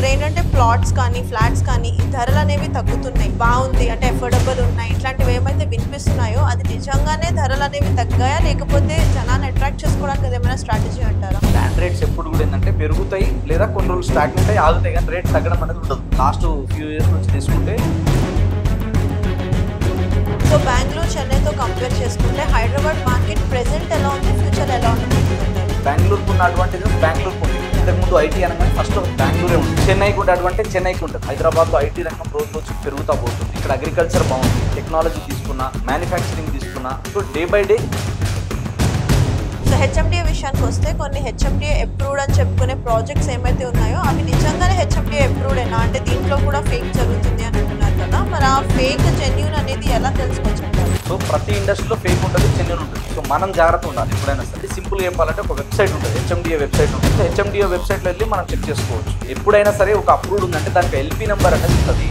ఇక్కడ ఏంటంటే ప్లాట్స్ కానీ ఫ్లాట్స్ కానీ ఈ ధరలు అనేవి తగ్గుతున్నాయి, బాగుంది అంటే అఫోర్డబుల్ ఉన్నాయి, ఇట్లాంటివి ఏమైతే వినిపిస్తున్నాయో అది నిజంగానే ధరలు అనేవి తగ్గాయా లేకపోతే జనాన్ని అట్రాక్ట్ చేసుకోవడానికి అది ఏమైనా స్ట్రాటజీ అంటారా? ల్యాండ్ రేట్స్ ఎప్పుడు కూడా ఏంటంటే పెరుగుతాయి లేదా కొన్ని రోజులు స్టాగ్నెంట్ అయ్యి ఆగుతాయి, కానీ రేట్ తగ్గడం అనేది ఉండదు. లాస్ట్ ఫ్యూ ఇయర్స్ నుంచి తీసుకుంటే సో బెంగళూరు చెన్నైతో కంపేర్ చేసుకుంటే హైదరాబాద్ మార్కెట్ ప్రెసెంట్ ఎలా ఉంది, ఫ్యూచర్ ఎలా ఉంటుంది? బెంగళూరుకు ఉన్న అడ్వాంటేజెస్ బెంగళూరుకు ఉంది. ఇంతకుముందు ఐటీ అనగానే ఫస్ట్ బెంగళూరే ఉంది. చెన్నైకి ఉండే అడ్వాంటేజ్ చెన్నైకి ఉంటుంది. హైదరాబాద్లో ఐటీ రంగం రోజు రోజు పెరుగుతూ పోతుంది. ఇక్కడ అగ్రికల్చర్ బాగుంది, టెక్నాలజీ తీసుకున్నా, మ్యానుఫ్యాక్చరింగ్ తీసుకున్నా, so day by day. So HMDA విషయానికి వస్తే కొన్ని హెచ్ఎండిఏ అప్రూవ్డ్ అని చెప్పుకునే ప్రాజెక్ట్స్ ఏమైతే ఉన్నాయో అవి నిజంగానే హెచ్ఎండిఏ అప్రూవ్డ్ అయినా అంటే దీంట్లో కూడా ఫేక్ జరుగుతుంది అని అంటున్నారు కదా, మరి ఆ ఫేక్ జెన్యూన్ అనేది ఎలా తెలుసుకోవచ్చు? సో ప్రతి ఇండస్ట్రీలో ఫేక్ ఉంటుంది, జెన్యూన్ ఉంటుంది. సో మనం జాగ్రత్త ఉండాలి ఎప్పుడైనా సరే. సింపుల్ చెప్పాలంటే ఒక వెబ్సైట్ ఉంటుంది, హెచ్ఎండిఏ వెబ్సైట్ ఉంటుంది. సో హెచ్ఎండిఏ వెబ్సైట్లో వెళ్ళి మనం చెక్ చేసుకోవచ్చు. ఎప్పుడైనా సరే ఒక అప్రూవ్డ్ ఉందంటే దానికి ఎల్పీ నెంబర్ అనేది ఉంటుంది.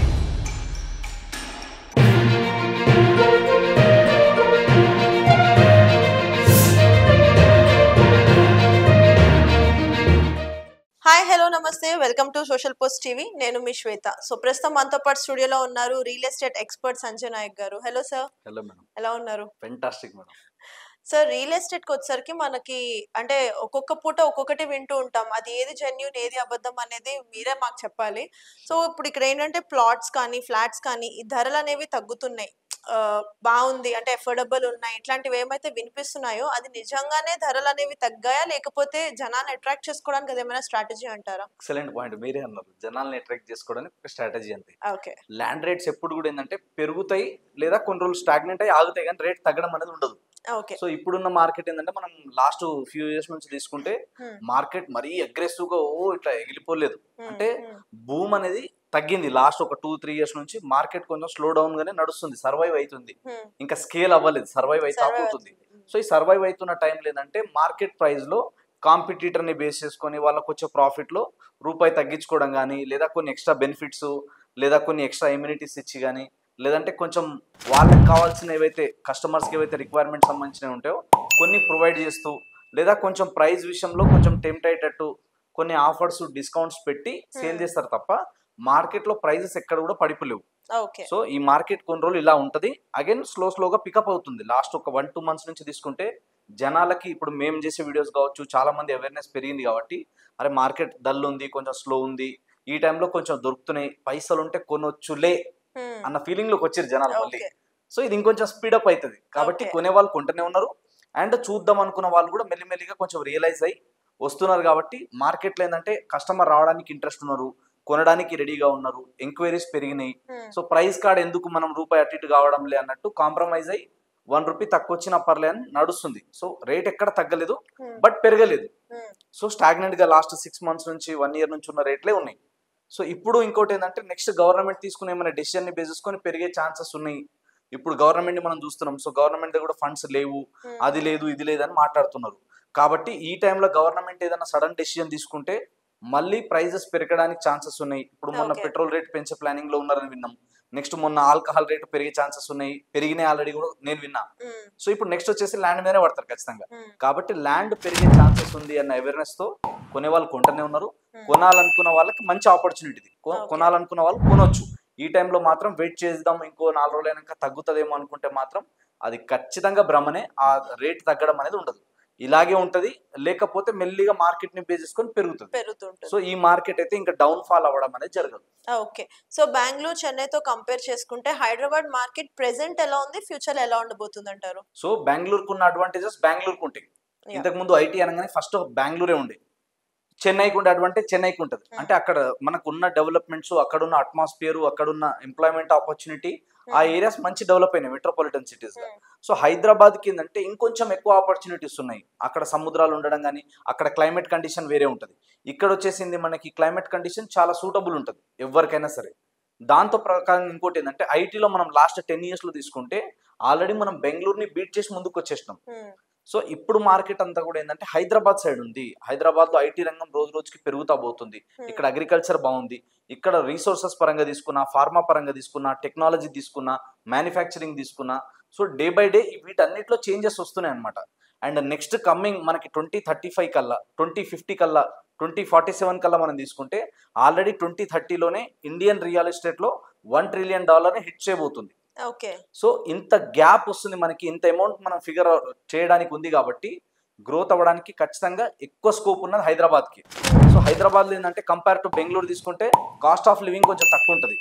హాయ్, హలో, నమస్తే, welcome to social post TV. నేను మీ శ్వేత. సో ప్రస్తుతం మనతో పాటు స్టూడియోలో ఉన్నారు real estate expert Sanjay Nayak గారు. Hello sir. Hello madam. ఎలా ఉన్నారు? Fantastic madam. సార్, రియల్ ఎస్టేట్కి వచ్చేసరికి మనకి అంటే ఒక్కొక్క పూట ఒక్కొక్కటి వింటూ ఉంటాం, అది ఏది జెన్యూన్ ఏది అబద్ధం అనేది మీరే మాకు చెప్పాలి. సో ఇప్పుడు ఇక్కడ ఏంటంటే ప్లాట్స్ కానీ ఫ్లాట్స్ కానీ ఈ ధరలు అనేవి తగ్గుతున్నాయి, బాగుంది అంటే అఫోర్డబుల్ ఉన్నాయి, ఇట్లాంటివి ఏమైతే వినిపిస్తున్నాయో అది నిజంగానే ధరలు అనేవి తగ్గాయా లేకపోతే జనాన్ని అట్రాక్ట్ చేసుకోవడానికి అది ఏమైనా స్ట్రాటజీ అంటారా? ఎక్సలెంట్ పాయింట్ మీరే అన్నారు. జనాల్ని అట్రాక్ట్ చేసుకోవడానికి ఒక స్ట్రాటజీ అంతే. ఓకే. ల్యాండ్ రేట్స్ ఎప్పుడు కూడా ఏంటంటే పెరుగుతాయి లేదా కొన్ని రోజులు స్టాగ్నెంట్ అయ్యి ఆగుతాయి, కానీ రేట్ తగ్గడం అనేది ఉండదు. సో ఇప్పుడున్న మార్కెట్ ఏంటంటే మనం లాస్ట్ ఫ్యూ ఇయర్స్ నుంచి తీసుకుంటే మార్కెట్ మరీ అగ్రెసివ్ గా ఇట్లా ఎగిలిపోలేదు. అంటే బూమ్ అనేది తగ్గింది. లాస్ట్ ఒక 2-3 ఇయర్స్ నుంచి మార్కెట్ కొంచెం స్లో డౌన్ గానే నడుస్తుంది, సర్వైవ్ అవుతుంది. ఇంకా స్కేల్ అవ్వలేదు, సర్వైవ్ అయితే అవుతుంది. సో ఈ సర్వైవ్ అవుతున్న టైం లేదంటే మార్కెట్ ప్రైస్ లో కాంపిటీటర్ ని బేస్ చేసుకొని వాళ్ళకి వచ్చే ప్రాఫిట్ లో రూపాయి తగ్గించుకోవడం కానీ, లేదా కొన్ని ఎక్స్ట్రా బెనిఫిట్స్ లేదా కొన్ని ఎక్స్ట్రా ఎమ్యూనిటీస్ ఇచ్చి కానీ, లేదంటే కొంచెం వాళ్ళకి కావాల్సిన ఏవైతే కస్టమర్స్కి ఏవైతే రిక్వైర్మెంట్ సంబంధించినవి ఉంటాయో కొన్ని ప్రొవైడ్ చేస్తూ, లేదా కొంచెం ప్రైస్ విషయంలో కొంచెం టెంప్ట్ అయ్యేటట్టు కొన్ని ఆఫర్స్ డిస్కౌంట్స్ పెట్టి సేల్ చేస్తారు తప్ప మార్కెట్లో ప్రైజెస్ ఎక్కడ కూడా పడిపోలేవు. సో ఈ మార్కెట్ కొన్ని రోజులు ఇలా ఉంటుంది, అగైన్ స్లోగా పికప్ అవుతుంది. లాస్ట్ ఒక 1-2 మంత్స్ నుంచి తీసుకుంటే జనాలకి ఇప్పుడు మేము చేసే వీడియోస్ కావచ్చు, చాలా మంది అవేర్నెస్ పెరిగింది కాబట్టి అరే మార్కెట్ డల్ ఉంది, కొంచెం స్లో ఉంది, ఈ టైంలో కొంచెం దొరుకుతున్నాయి, పైసలు ఉంటే కొనొచ్చులే అన్న ఫీలింగ్ లోకి వచ్చారు జనాలు మళ్ళీ. సో ఇది ఇంకొంచెం స్పీడప్ అవుతుంది కాబట్టి కొనే వాళ్ళు కొంటూనే ఉన్నారు, అండ్ చూద్దాం అనుకున్న వాళ్ళు కూడా మెల్లిమెల్లిగా కొంచెం రియలైజ్ అయ్యి వస్తున్నారు. కాబట్టి మార్కెట్లో ఏంటంటే కస్టమర్ రావడానికి ఇంట్రెస్ట్ ఉన్నారు, కొనడానికి రెడీగా ఉన్నారు, ఎంక్వైరీస్ పెరిగినాయి. సో ప్రైస్ కార్డ్ ఎందుకు మనం రూపాయి అటు ఇటు కావడం లే అన్నట్టు కాంప్రమైజ్ అయ్యి 1 రూపీ తక్కువ వచ్చినా పర్లే అని నడుస్తుంది. సో రేట్ ఎక్కడ తగ్గలేదు బట్ పెరగలేదు. సో స్టాగ్నెంట్ గా లాస్ట్ 6 మంత్స్ నుంచి 1 ఇయర్ నుంచి ఉన్న రేట్లే ఉన్నాయి. సో ఇప్పుడు ఇంకోటి ఏంటంటే నెక్స్ట్ గవర్నమెంట్ తీసుకునే ఏమైనా డెసిషన్ ని బేస్ చేసుకొని పెరిగే ఛాన్సెస్ ఉన్నాయి. ఇప్పుడు గవర్నమెంట్ ని మనం చూస్తున్నాం, సో గవర్నమెంట్ దగ్గర కూడా ఫండ్స్ లేవు, అది లేదు ఇది లేదు అని మాట్లాడుతున్నారు. కాబట్టి ఈ టైంలో గవర్నమెంట్ ఏదైనా సడన్ డెసిషన్ తీసుకుంటే మళ్ళీ ప్రైజెస్ పెరగడానికి ఛాన్సెస్ ఉన్నాయి. ఇప్పుడు మొన్న పెట్రోల్ రేట్ పెంచే ప్లానింగ్ లో ఉన్నారని విన్నాం. నెక్స్ట్ మొన్న ఆల్కహాల్ రేట్ పెరిగే ఛాన్సెస్ ఉన్నాయి, పెరిగినాయి ఆల్రెడీ కూడా నేను విన్నా. సో ఇప్పుడు నెక్స్ట్ వచ్చేసి ల్యాండ్ మీదనే పడతారు ఖచ్చితంగా. కాబట్టి ల్యాండ్ పెరిగే ఛాన్సెస్ ఉంది అన్న అవేర్నెస్ తో కొనే వాళ్ళు కొంటనే ఉన్నారు. కొనాలనుకున్న వాళ్ళకి మంచి ఆపర్చునిటీ, కొనాలనుకున్న వాళ్ళు కొనొచ్చు. ఈ టైంలో మాత్రం వెయిట్ చేద్దాం, ఇంకో 4 రోజులు అయినాక తగ్గుతుందేమో అనుకుంటే మాత్రం అది ఖచ్చితంగా భ్రమనే. ఆ రేట్ తగ్గడం అనేది ఉండదు, ఇలాగే ఉంటది. లేకపోతే మెల్లిగా మార్కెట్ ని బేస్ చేసుకొని పెరుగుతుంది. సో ఈ మార్కెట్ అయితే ఇంకా డౌన్ ఫాల్ అవ్వడం అనేది జరగదు. ఓకే. సో బెంగళూరు చెన్నైతో కంపేర్ చేసుకుంటే హైదరాబాద్ మార్కెట్ ప్రెసెంట్ ఎలా ఉంది, ఫ్యూచర్ ఎలా ఉండబోతుంది అంటారు? సో బెంగళూరుకు ఉన్న అడ్వాంటేజెస్ బెంగళూరుకు ఉంటాయి. ఇంతకు ముందు ఐటీ అనగానే ఫస్ట్ బెంగళూరే ఉండే, చెన్నైకి ఉండే అడ్వాంటేజ్ చెన్నైకి ఉంటుంది. అంటే అక్కడ మనకు ఉన్న డెవలప్మెంట్స్, అక్కడున్న అట్మాస్ఫియర్, అక్కడున్న ఎంప్లాయ్మెంట్ ఆపర్చునిటీ, ఆ ఏరియాస్ మంచి డెవలప్ అయినాయి మెట్రోపాలిటన్ సిటీస్ గా. సో హైదరాబాద్ కి ఏంటంటే ఇంకొంచెం ఎక్కువ ఆపర్చునిటీస్ ఉన్నాయి. అక్కడ సముద్రాలు ఉండడం కానీ, అక్కడ క్లైమేట్ కండిషన్ వేరే ఉంటుంది. ఇక్కడ వచ్చేసింది మనకి క్లైమేట్ కండిషన్ చాలా సూటబుల్ ఉంటుంది ఎవరికైనా సరే. దాంతో ప్రకారం ఇంకోటి ఏంటంటే ఐటీలో మనం లాస్ట్ 10 years లో తీసుకుంటే ఆల్రెడీ మనం బెంగళూరుని బీట్ చేసి ముందుకు వచ్చేసినాం. సో ఇప్పుడు మార్కెట్ అంతా కూడా ఏంటంటే హైదరాబాద్ సైడ్ ఉంది. హైదరాబాద్ లో ఐటీ రంగం రోజు రోజుకి పెరుగుతా పోతుంది. ఇక్కడ అగ్రికల్చర్ బాగుంది, ఇక్కడ రీసోర్సెస్ పరంగా తీసుకున్నా, ఫార్మా పరంగా తీసుకున్నా, టెక్నాలజీ తీసుకున్నా, మ్యానుఫ్యాక్చరింగ్ తీసుకున్నా, సో డే బై డే వీటన్నిటిలో చేంజెస్ వస్తున్నాయి అనమాట. అండ్ నెక్స్ట్ కమ్మింగ్ మనకి 2035 కల్లా, 2050 కల్లా, 2047 కల్లా మనం తీసుకుంటే ఆల్రెడీ 2030లోనే ఇండియన్ రియల్ ఎస్టేట్లో $1 ట్రిలియన్ హిట్ చేయబోతుంది. ఓకే. సో ఇంత గ్యాప్ వస్తుంది మనకి, ఇంత అమౌంట్ మనం ఫిగర్ చేయడానికి ఉంది కాబట్టి గ్రోత్ అవ్వడానికి ఖచ్చితంగా ఎక్కువ స్కోప్ ఉన్నది హైదరాబాద్కి. సో హైదరాబాద్లో ఏంటంటే కంపేర్ టు బెంగళూరు తీసుకుంటే కాస్ట్ ఆఫ్ లివింగ్ కొంచెం తక్కువ ఉంటుంది.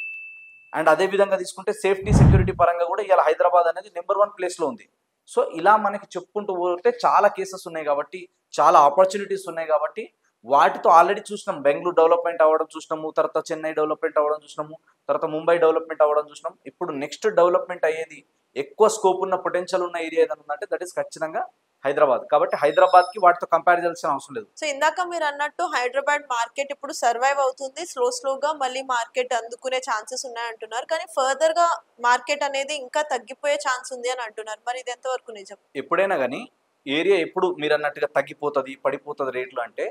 అండ్ అదే విధంగా తీసుకుంటే సేఫ్టీ సెక్యూరిటీ పరంగా కూడా ఇలా హైదరాబాద్ అనేది నెంబర్ 1 ప్లేస్లో ఉంది. సో ఇలా మనకి చెప్పుకుంటూ పోతే చాలా కేసెస్ ఉన్నాయి కాబట్టి, చాలా ఆపర్చునిటీస్ ఉన్నాయి కాబట్టి వాటితో ఆల్రెడీ చూసినాం. బెంగళూరు డెవలప్మెంట్ అవ్వడం చూసినాము, తర్వాత చెన్నై డెవలప్మెంట్ అవ్వడం చూసినాము, తర్వాత ముంబై డెవలప్మెంట్ అవ్వడం చూసినాం. ఇప్పుడు నెక్స్ట్ డెవలప్మెంట్ అయ్యేది ఎక్కువ స్కోప్ ఉన్న పొటెన్షియల్ ఉన్న ఏరియా ఏదైనా ఉందంటే దట్ ఈస్ ఖచ్చితంగా హైదరాబాద్. కాబట్టి హైదరాబాద్ కి వాటితో కంపేర్ చేయాల్సిన అవసరం లేదు. సో ఇందాక మీరు అన్నట్టు హైదరాబాద్ మార్కెట్ ఇప్పుడు సర్వైవ్ అవుతుంది, స్లోగా మళ్ళీ మార్కెట్ అందుకునే ఛాన్సెస్ ఉన్నాయి అంటున్నారు. కానీ ఫర్దర్ గా మార్కెట్ అనేది ఇంకా తగ్గిపోయే ఛాన్స్ ఉంది అని అంటున్నారు. మరి ఇది ఎంతవరకు నిజం? ఎప్పుడైనా కానీ ఏరియా ఎప్పుడు మీరు అన్నట్టుగా తగ్గిపోతుంది, పడిపోతుంది రేట్లు అంటే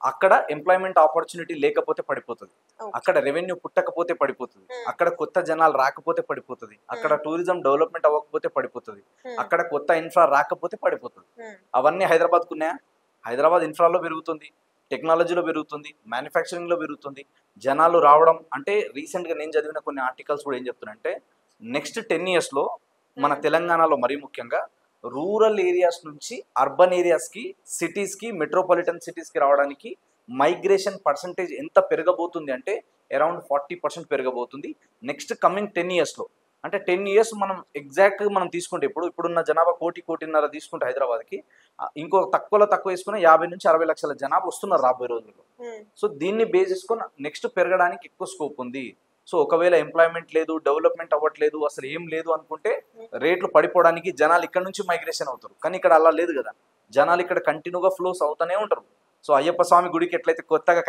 అక్కడ ఎంప్లాయ్మెంట్ ఆపర్చునిటీ లేకపోతే పడిపోతుంది, అక్కడ రెవెన్యూ పుట్టకపోతే పడిపోతుంది, అక్కడ కొత్త జనాలు రాకపోతే పడిపోతుంది, అక్కడ టూరిజం డెవలప్మెంట్ అవ్వకపోతే పడిపోతుంది, అక్కడ కొత్త ఇన్ఫ్రా రాకపోతే పడిపోతుంది. అవన్నీ హైదరాబాద్కు ఉన్నాయా? హైదరాబాద్ ఇన్ఫ్రాలో పెరుగుతుంది, టెక్నాలజీలో పెరుగుతుంది, మ్యానుఫ్యాక్చరింగ్లో పెరుగుతుంది, జనాలు రావడం. అంటే రీసెంట్గా నేను చదివిన కొన్ని ఆర్టికల్స్ కూడా ఏం చెప్తున్నాయంటే నెక్స్ట్ 10 yearsలో మన తెలంగాణలో మరీ ముఖ్యంగా రూరల్ ఏరియాస్ నుంచి అర్బన్ ఏరియాస్కి, సిటీస్కి, మెట్రోపాలిటన్ సిటీస్కి రావడానికి మైగ్రేషన్ పర్సంటేజ్ ఎంత పెరగబోతుంది అంటే అరౌండ్ 40% పెరగబోతుంది నెక్స్ట్ కమింగ్ 10 yearsలో. అంటే 10 years మనం ఎగ్జాక్ట్గా మనం తీసుకుంటే ఇప్పుడున్న జనాభా 1.5 తీసుకుంటే హైదరాబాద్కి ఇంకో తక్కువ వేసుకుని 50 నుంచి 60 లక్షల జనాభా వస్తున్నారు రాబోయే రోజుల్లో. సో దీన్ని బేస్ చేసుకుని నెక్స్ట్ పెరగడానికి ఎక్కువ స్కోప్ ఉంది. సో ఒకవేళ ఎంప్లాయ్మెంట్ లేదు, డెవలప్మెంట్ అవ్వట్లేదు, అసలు ఏం లేదు అనుకుంటే రేట్లు పడిపోవడానికి జనాలు ఇక్కడ నుంచి మైగ్రేషన్ అవుతారు. కానీ ఇక్కడ అలా లేదు కదా, జనాలు ఇక్కడ కంటిన్యూగా ఫ్లోస్ అవుతూనే ఉంటారు. సో అయ్యప్ప స్వామి గుడికి ఎట్లయితే కొత్తగా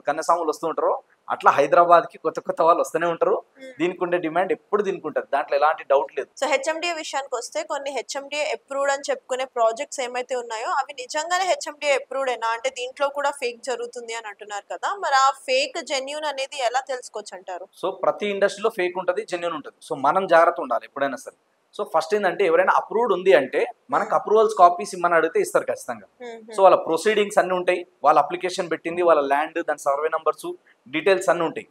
కన్యాస్వాములు వస్తూ ఉంటారో అట్లా హైదరాబాద్కి కొత్త వాళ్ళు వస్తూనే ఉంటారు. దీనికి ఉండే డిమాండ్ ఎప్పుడు దీనికి ఉంటుంది, దాంట్లో ఎలాంటి డౌట్ లేదు. సో హెచ్ఎండిఏ విషయానికి వస్తే కొన్ని హెచ్ఎండిఏ అప్రూవ్డ్ అని చెప్పుకునే ప్రాజెక్ట్స్ ఏమైతే ఉన్నాయో అవి నిజంగానే హెచ్ఎండిఏ అప్రూవ్డ్ ఏనా? అంటే దీంట్లో కూడా ఫేక్ జరుగుతుంది అని అంటున్నారు కదా, మరి ఆ ఫేక్ జెన్యూన్ అనేది ఎలా తెలుసుకోవచ్చు అంటారు? సో ప్రతి ఇండస్ట్రీలో ఫేక్ ఉంటుంది, జెన్యూన్ ఉంటుంది. సో మనం జాగ్రత్త ఉండాలి ఎప్పుడైనా సరే. సో ఫస్ట్ ఏంటంటే ఎవరైనా అప్రూవ్డ్ ఉంది అంటే మనకు అప్రూవల్స్ కాపీస్ ఇమ్మని అడిగితే ఇస్తారు ఖచ్చితంగా. సో వాళ్ళ ప్రొసీడింగ్స్ అన్ని ఉంటాయి, వాళ్ళ అప్లికేషన్ పెట్టింది, వాళ్ళ ల్యాండ్, దాని సర్వే నంబర్స్, డీటెయిల్స్ అన్ని ఉంటాయి.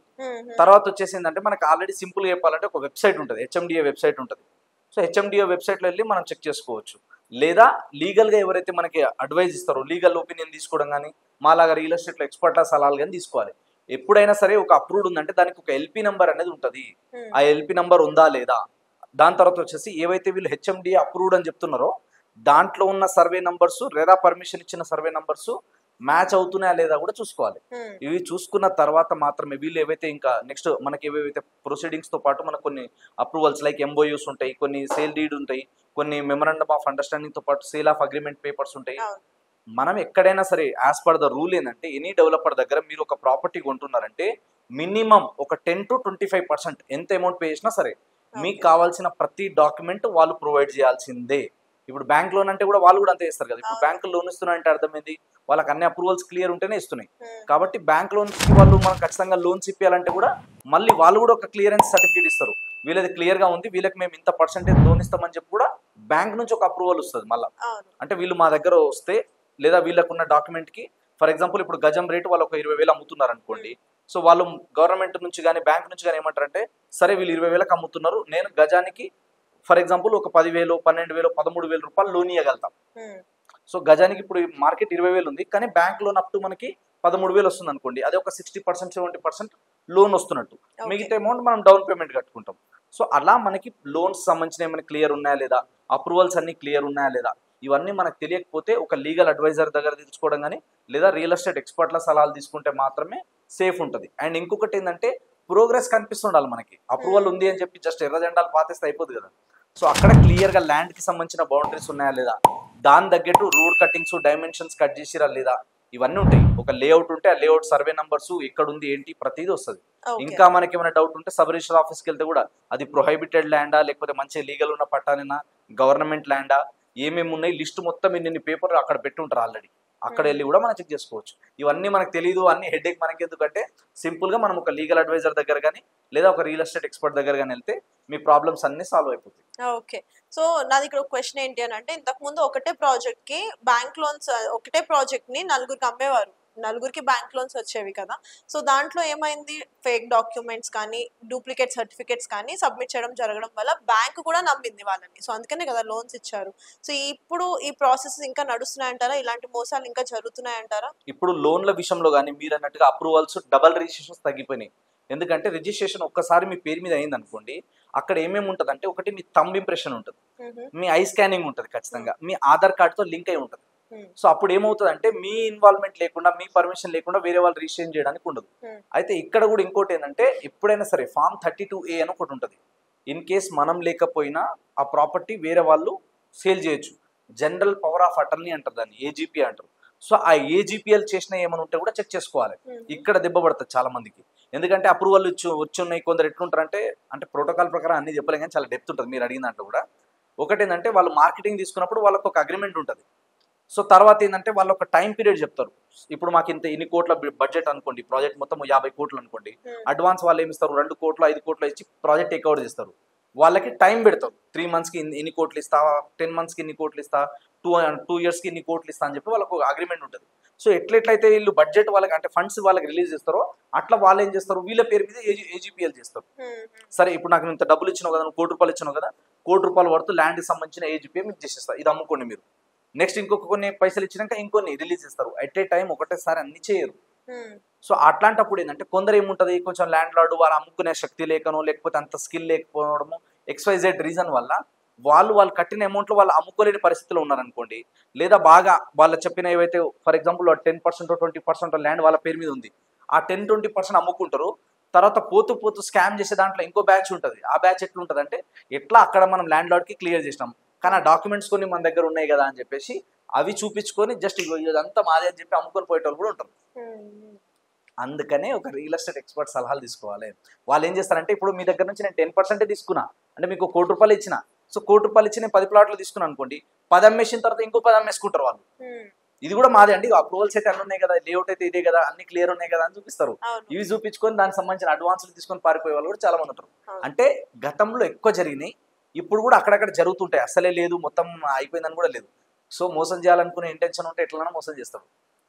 తర్వాత వచ్చేసి ఏంటంటే మనకు ఆల్రెడీ సింపుల్గా చెప్పాలంటే ఒక వెబ్సైట్ ఉంటుంది, హెచ్ఎండిఏ వెబ్సైట్ ఉంటుంది. సో హెచ్ఎండిఏ వెబ్సైట్లో వెళ్ళి మనం చెక్ చేసుకోవచ్చు. లేదా లీగల్గా ఎవరైతే మనకి అడ్వైజ్ ఇస్తారో, లీగల్ ఒపీనియన్ తీసుకోవడం కానీ, మాలాగా రియల్ ఎస్టేట్లో ఎక్స్పర్ట్ల సలహాలు కానీ తీసుకోవాలి. ఎప్పుడైనా సరే ఒక అప్రూవ్డ్ ఉందంటే దానికి ఒక ఎల్పీ నెంబర్ అనేది ఉంటుంది. ఆ ఎల్పీ నెంబర్ ఉందా లేదా, దాని తర్వాత వచ్చేసి ఏవైతే వీళ్ళు హెచ్ఎండిఏ అప్రూవ్డ్ అని చెప్తున్నారో దాంట్లో ఉన్న సర్వే నంబర్స్ లేదా పర్మిషన్ ఇచ్చిన సర్వే నంబర్స్ మ్యాచ్ అవుతున్నాయా లేదా కూడా చూసుకోవాలి. ఇవి చూసుకున్న తర్వాత మాత్రమే వీళ్ళు ఏవైతే ఇంకా నెక్స్ట్ మనకి ఏవైతే ప్రొసీడింగ్స్ తో పాటు మనకు కొన్ని అప్రూవల్స్ లైక్ ఎంఓయూస్ ఉంటాయి, కొన్ని సేల్ డీడ్ ఉంటాయి, కొన్ని మెమరాండమ్ ఆఫ్ అండర్స్టాండింగ్ తో పాటు సేల్ ఆఫ్ అగ్రిమెంట్ పేపర్స్ ఉంటాయి. మనం ఎక్కడైనా సరే యాజ్ పర్ ద రూల్ ఏంటంటే ఎనీ డెవలపర్ దగ్గర మీరు ఒక ప్రాపర్టీ కొంటున్నారంటే మినిమం ఒక 10 to 25% ఎంత అమౌంట్ పే చేసినా సరే మీకు కావాల్సిన ప్రతి డాక్యుమెంట్ వాళ్ళు ప్రొవైడ్ చేయాల్సిందే. ఇప్పుడు బ్యాంక్ లోన్ అంటే కూడా వాళ్ళు కూడా అంతే ఇస్తారు కదా. ఇప్పుడు బ్యాంక్ లోన్ ఇస్తున్నారంటే అర్థమైంది వాళ్ళకి అన్ని అప్రూవల్స్ క్లియర్ ఉంటేనే ఇస్తున్నాయి. కాబట్టి బ్యాంక్ లోన్స్ కి వాళ్ళు మనం ఖచ్చితంగా లోన్స్ ఇప్పించాలంటే కూడా మళ్ళీ వాళ్ళు కూడా ఒక క్లియరెన్స్ సర్టిఫికేట్ ఇస్తారు, వీళ్ళది క్లియర్ గా ఉంది, వీళ్ళకి మేము ఇంత పర్సెంటేజ్ లోన్ ఇస్తామని చెప్పి కూడా బ్యాంక్ నుంచి ఒక అప్రూవల్ వస్తుంది మళ్ళీ. అంటే వీళ్ళు మా దగ్గర వస్తే లేదా వీళ్ళకున్న డాక్యుమెంట్ కి ఫర్ ఎగ్జాంపుల్ ఇప్పుడు గజం రేటు వాళ్ళు ఒక 20,000 అమ్ముతున్నారు అనుకోండి. సో వాళ్ళు గవర్నమెంట్ నుంచి కానీ బ్యాంక్ నుంచి కానీ ఏమంటారంటే సరే వీళ్ళు 20,000 అమ్ముతున్నారు, నేను గజానికి ఫర్ ఎగ్జాంపుల్ ఒక 10,000, 12,000, 13,000 రూపాయలు లోన్ ఇవ్వగలుగుతాం. సో గజానికి ఇప్పుడు మార్కెట్ 20,000 ఉంది, కానీ బ్యాంక్ లోన్ అప్ టు మనకి 13,000 వస్తుంది అనుకోండి, అదే ఒక 60%, 70% లోన్ వస్తున్నట్టు. మిగతా అమౌంట్ మనం డౌన్ పేమెంట్ కట్టుకుంటాం. సో అలా మనకి లోన్స్ సంబంధించిన ఏమైనా క్లియర్ ఉన్నాయా లేదా, అప్రూవల్స్ అన్ని క్లియర్ ఉన్నాయా లేదా, ఇవన్నీ మనకు తెలియకపోతే ఒక లీగల్ అడ్వైజర్ దగ్గర తెలుసుకోవడం కానీ లేదా రియల్ ఎస్టేట్ ఎక్స్పర్ట్ల సలహాలు తీసుకుంటే మాత్రమే సేఫ్ ఉంటుంది. అండ్ ఇంకొకటి ఏంటంటే ప్రోగ్రెస్ కనిపిస్తుండాలి మనకి. అప్రూవల్ ఉంది అని చెప్పి జస్ట్ ఎర్ర జెండాలు పాతేస్తే అయిపోదు కదా. సో అక్కడ క్లియర్గా ల్యాండ్కి సంబంధించిన బౌండరీస్ ఉన్నాయా లేదా, దాని తగ్గట్టు రోడ్ కటింగ్స్, డైమెన్షన్స్ కట్ చేసిరా లేదా, ఇవన్నీ ఉంటాయి. ఒక లేఅవుట్ ఉంటే ఆ లేఅవుట్ సర్వే నంబర్స్ ఎక్కడ ఉంది ఏంటి ప్రతిదీ వస్తుంది. ఇంకా మనకి ఏమైనా డౌట్ ఉంటే సబ్ రిజిస్టర్ ఆఫీస్కి వెళ్తే కూడా అది ప్రొహిబిటెడ్ ల్యాండా లేకపోతే మంచి లీగల్ ఉన్న పట్టానేనా, గవర్నమెంట్ ల్యాండా, ఏమేమి ఉన్నాయి లిస్ట్ మొత్తం ఇన్ని పేపర్ అక్కడ పెట్టి ఉంటారు ఆల్రెడీ. అక్కడ వెళ్ళి కూడా మనం చెక్ చేసుకోవచ్చు. ఇవన్నీ మనకు తెలియదు, అన్ని హెడేక్ మనకి ఎందుకంటే సింపుల్గా మనం ఒక లీగల్ అడ్వైజర్ దగ్గర కానీ లేదా ఒక రియల్ ఎస్టేట్ ఎక్స్పర్ట్ దగ్గర కానీ వెళ్తే మీ ప్రాబ్లమ్స్ అన్ని సాల్వ్ అయిపోతాయి. ఓకే. సో నాది ఇక్కడ ఒక క్వశ్చన్ ఏంటి అని అంటే, ఇంతకుముందు ఒకటే ప్రాజెక్ట్‌కి బ్యాంక్ లోన్స్, ఒకటే ప్రాజెక్ట్‌ని నలుగురికి అమ్మేవారు. నలుగురికి బ్యాంక్ లోన్స్ వచ్చేవి కదా! సో దాంట్లో ఏమైంది, ఫేక్ డాక్యుమెంట్స్ కానీ, డూప్లికేట్ సర్టిఫికేట్స్ కానీ సబ్మిట్ చేయడం జరగడం వల్ల బ్యాంక్ కూడా నమ్మింది వాళ్ళని. సో అందుకనే కదా లోన్స్ ఇచ్చారు. సో ఇప్పుడు ఈ ప్రాసెస్ ఇంకా నడుస్తున్నాయంటారా? ఇలాంటి మోసాలు ఇంకా జరుగుతున్నాయంటారా? ఇప్పుడు లోన్ల విషయంలో కానీ మీరు అన్నట్టుగా అప్రూవల్స్ డబల్ రిజిస్ట్రేషన్స్ తగ్గిపోయినాయి. ఎందుకంటే రిజిస్ట్రేషన్ ఒక్కసారి మీ పేరు మీద అయింది అనుకోండి, అక్కడ ఏమేమి ఉంటుంది అంటే, ఒకటి మీ థంబ్ ఇంప్రెషన్ ఉంటుంది, మీ ఐ స్కానింగ్ ఉంటుంది, ఖచ్చితంగా మీ ఆధార్ కార్డ్తో లింక్ అయి ఉంటుంది. సో అప్పుడు ఏమవుతుంది అంటే మీ ఇన్వాల్వ్మెంట్ లేకుండా, మీ పర్మిషన్ లేకుండా వేరే వాళ్ళు రిజిస్ట్రేషన్ చేయడానికి ఉండదు. అయితే ఇక్కడ కూడా ఇంకోటి ఏంటంటే, ఎప్పుడైనా సరే ఫామ్ 32A అని ఒకటి ఉంటుంది. ఇన్ కేస్ మనం లేకపోయినా ఆ ప్రాపర్టీ వేరే వాళ్ళు సేల్ చేయొచ్చు. జనరల్ పవర్ ఆఫ్ అటర్నీ అంటారు దాన్ని, ఏజీపీ అంటారు. సో ఆ ఏజీపీఎల్ చేసిన ఏమైనా ఉంటే కూడా చెక్ చేసుకోవాలి. ఇక్కడ దెబ్బ పడుతుంది చాలా మందికి. ఎందుకంటే అప్రూవల్ వచ్చి ఉన్నాయి. కొందరు ఎట్లుంటారంటే, అంటే ప్రోటోకాల్ ప్రకారం అన్ని చెప్పలేం కానీ చాలా డెప్త్ ఉంటుంది మీరు అడిగిన దాంట్లో కూడా. ఒకటి ఏంటంటే, వాళ్ళు మార్కెటింగ్ తీసుకున్నప్పుడు వాళ్ళకు ఒక అగ్రిమెంట్ ఉంటుంది. సో తర్వాత ఏంటంటే వాళ్ళు ఒక టైం పీరియడ్ చెప్తారు. ఇప్పుడు మాకు ఇన్ని కోట్ల బడ్జెట్ అనుకోండి, ప్రాజెక్ట్ మొత్తం 50 కోట్లు అనుకోండి, అడ్వాన్స్ వాళ్ళు ఏమి ఇస్తారు, 2 కోట్లు 5 కోట్లు ఇచ్చి ప్రాజెక్ట్ టేక్ ఓవర్ చేస్తారు. వాళ్ళకి టైం పెడతారు, 3 మంత్స్కి ఇన్ని కోట్లు ఇస్తా, 10 మంత్స్కి ఇన్ని కోట్లు ఇస్తా, 2 ఇయర్స్కి ఇన్ని కోట్లు ఇస్తా అని చెప్పి వాళ్ళకు ఒక అగ్రిమెంట్ ఉంటుంది. సో ఎట్లయితే వీళ్ళు బడ్జెట్ వాళ్ళకి అంటే ఫండ్స్ వాళ్ళకి రిలీజ్ చేస్తారో, అట్లా వాళ్ళు ఏం చేస్తారు, వీళ్ళ పేరు మీద ఏజీపీఎల్ చేస్తారు. సరే ఇప్పుడు నాకు ఇంత డబ్బులు ఇచ్చినావు కదా, 1 కోటి రూపాయలు ఇచ్చినావు కదా, 1 కోటి రూపాయల వరకు ల్యాండ్కి సంబంధించిన ఏజీపీఎల్ మీకు చేసేస్తారు, ఇది అమ్ముకోండి మీరు. నెక్స్ట్ ఇంకొక కొన్ని పైసలు ఇచ్చినాక ఇంకొన్ని రిలీజ్ చేస్తారు. ఎట్ ఏ టైం ఒకటేసారి అన్ని చేయరు. సో అట్లాంటప్పుడు ఏంటంటే, కొందరు ఏముంటుంది, కొంచెం ల్యాండ్ లార్డ్ వాళ్ళు అమ్ముకునే శక్తి లేకనో, లేకపోతే అంత స్కిల్ లేకపోవడము, XYZ రీజన్ వల్ల వాళ్ళు కట్టిన అమౌంట్లో వాళ్ళు అమ్ముకోలేని పరిస్థితిలో ఉన్నారనుకోండి, లేదా బాగా వాళ్ళు చెప్పిన ఏవైతే ఫర్ ఎగ్జాంపుల్ 10% 20% ల్యాండ్ వాళ్ళ పేరు మీద ఉంది, ఆ 10-20% అమ్ముకుంటారు. తర్వాత పోతూ స్కామ్ చేసే దాంట్లో ఇంకో బ్యాచ్ ఉంటుంది. ఆ బ్యాచ్ ఎట్లుంటుంది అంటే, ఎట్లా అక్కడ మనం ల్యాండ్ లార్డ్కి క్లియర్ చేసినాం కానీ ఆ డాక్యుమెంట్స్ కొన్ని మన దగ్గర ఉన్నాయి కదా అని చెప్పేసి అవి చూపించుకొని జస్ట్ ఇదంతా మాదే అని చెప్పి అమ్ముకొని పోయేటోళ్ళు కూడా ఉంటారు. అందుకనే ఒక రియల్ ఎస్టేట్ ఎక్స్పర్ట్ సలహాలు తీసుకోవాలి. వాళ్ళు ఏం చేస్తారంటే, ఇప్పుడు మీ దగ్గర నుంచి నేను 10% తీసుకున్నా అంటే మీకు 1 కోటి రూపాయలు ఇచ్చిన, సో 1 కోటి రూపాయలు ఇచ్చి నేను 10 ప్లాట్లు తీసుకున్నాను అనుకోండి, 10 అమ్మేసిన తర్వాత ఇంకో 10 అమ్మేసుకుంటారు వాళ్ళు. ఇది కూడా మాదే అండి, అప్రూవల్స్ అయితే అన్నీ ఉన్నాయి కదా, లేఅవుట్ అయితే ఇదే కదా, అన్ని క్లియర్ ఉన్నాయి కదా అని చూపిస్తారు. ఇవి చూపించుకొని దానికి సంబంధించిన అడ్వాన్స్లు తీసుకొని పారిపోయే వాళ్ళు కూడా చాలా మంది ఉంటారు. అంటే గతంలో ఎక్కువ జరిగినాయి, ఇప్పుడు కూడా అక్కడక్కడ జరుగుతుంటాయి. అసలే లేదు, మొత్తం అయిపోయిందని కూడా లేదు. సో మోసం చేయాలనుకునే ఇంటెన్షన్ ఉంటే ఎట్లైనా మోసం చేస్తారు.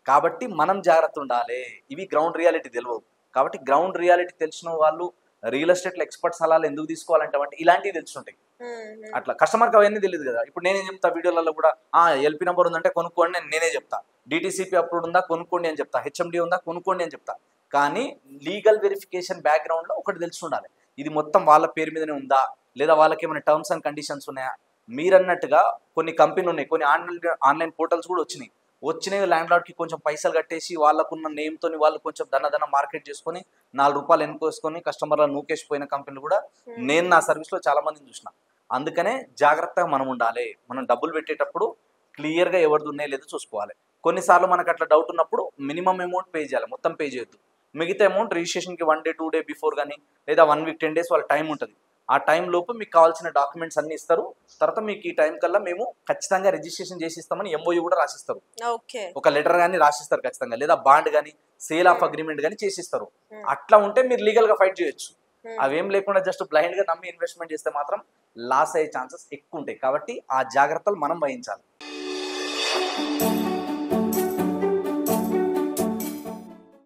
కాబట్టి మనం జాగ్రత్త ఉండాలి. ఇవి గ్రౌండ్ రియాలిటీ తెలియవు. కాబట్టి గ్రౌండ్ రియాలిటీ తెలిసిన వాళ్ళు రియల్ ఎస్టేట్లో ఎక్స్పర్ట్ సలహాలు ఎందుకు తీసుకోవాలంటే ఇలాంటివి తెలుసుంటాయి. అట్లా కస్టమర్కి అవన్నీ తెలియదు కదా. ఇప్పుడు నేనేం చెప్తా వీడియోలలో కూడా, ఎల్పీ నెంబర్ ఉందంటే కొనుక్కోండి నేనే చెప్తా, డిటీసీపీ అప్రూవ్డ్ ఉందా కొనుక్కోండి అని చెప్తా, హెచ్ఎండి ఉందా కొనుక్కోండి అని చెప్తా. కానీ లీగల్ వెరిఫికేషన్ బ్యాక్గ్రౌండ్లో ఒకటి తెలిసి ఉండాలి, ఇది మొత్తం వాళ్ళ పేరు మీదనే ఉందా, లేదా వాళ్ళకి ఏమైనా టర్మ్స్ అండ్ కండిషన్స్ ఉన్నాయా. మీరన్నట్టుగా కొన్ని కంపెనీలు ఉన్నాయి, కొన్ని ఆన్లైన్ పోర్టల్స్ కూడా వచ్చినాయి. ల్యాండ్ లార్డ్కి కొంచెం పైసలు కట్టేసి వాళ్ళకున్న నేమ్తో వాళ్ళు కొంచెం దన్న మార్కెట్ చేసుకొని 4 రూపాయలు ఎన్నుకోసుకొని కస్టమర్లను నూకేసిపోయిన కంపెనీలు కూడా నేను నా సర్వీస్లో చాలా మందిని చూసిన. అందుకనే జాగ్రత్తగా మనం ఉండాలి. మనం డబ్బులు పెట్టేటప్పుడు క్లియర్గా ఎవరిది ఉన్నాయో లేదో చూసుకోవాలి. కొన్నిసార్లు మనకు అట్లా డౌట్ ఉన్నప్పుడు మినిమం అమౌంట్ పే చేయాలి, మొత్తం పే చేయొద్దు. మిగతా అమౌంట్ రిజిస్ట్రేషన్కి 1 డే 2 డే బిఫోర్ కానీ లేదా 1 వీక్ 10 డేస్ వాళ్ళ టైం ఉంటుంది. ఆ టైం లోపు మీకు కావాల్సిన డాక్యుమెంట్స్ అన్ని ఇస్తారు. తర్వాత మీకు ఈ టైం కల్లా మేము ఖచ్చితంగా రిజిస్ట్రేషన్ చేసి ఇస్తామని MOU కూడా రాసిస్తారు. ఒక లెటర్ కానీ రాసిస్తారు ఖచ్చితంగా, లేదా బాండ్ కానీ సేల్ ఆఫ్ అగ్రిమెంట్ కానీ చేసిస్తారు. అట్లా ఉంటే మీరు లీగల్గా ఫైట్ చేయొచ్చు. అవేం లేకుండా జస్ట్ బ్లైండ్గా నమ్మి ఇన్వెస్ట్మెంట్ చేస్తే మాత్రం లాస్ అయ్యే ఛాన్సెస్ ఎక్కువ ఉంటాయి. కాబట్టి ఆ జాగ్రత్తలు మనం వహించాలి.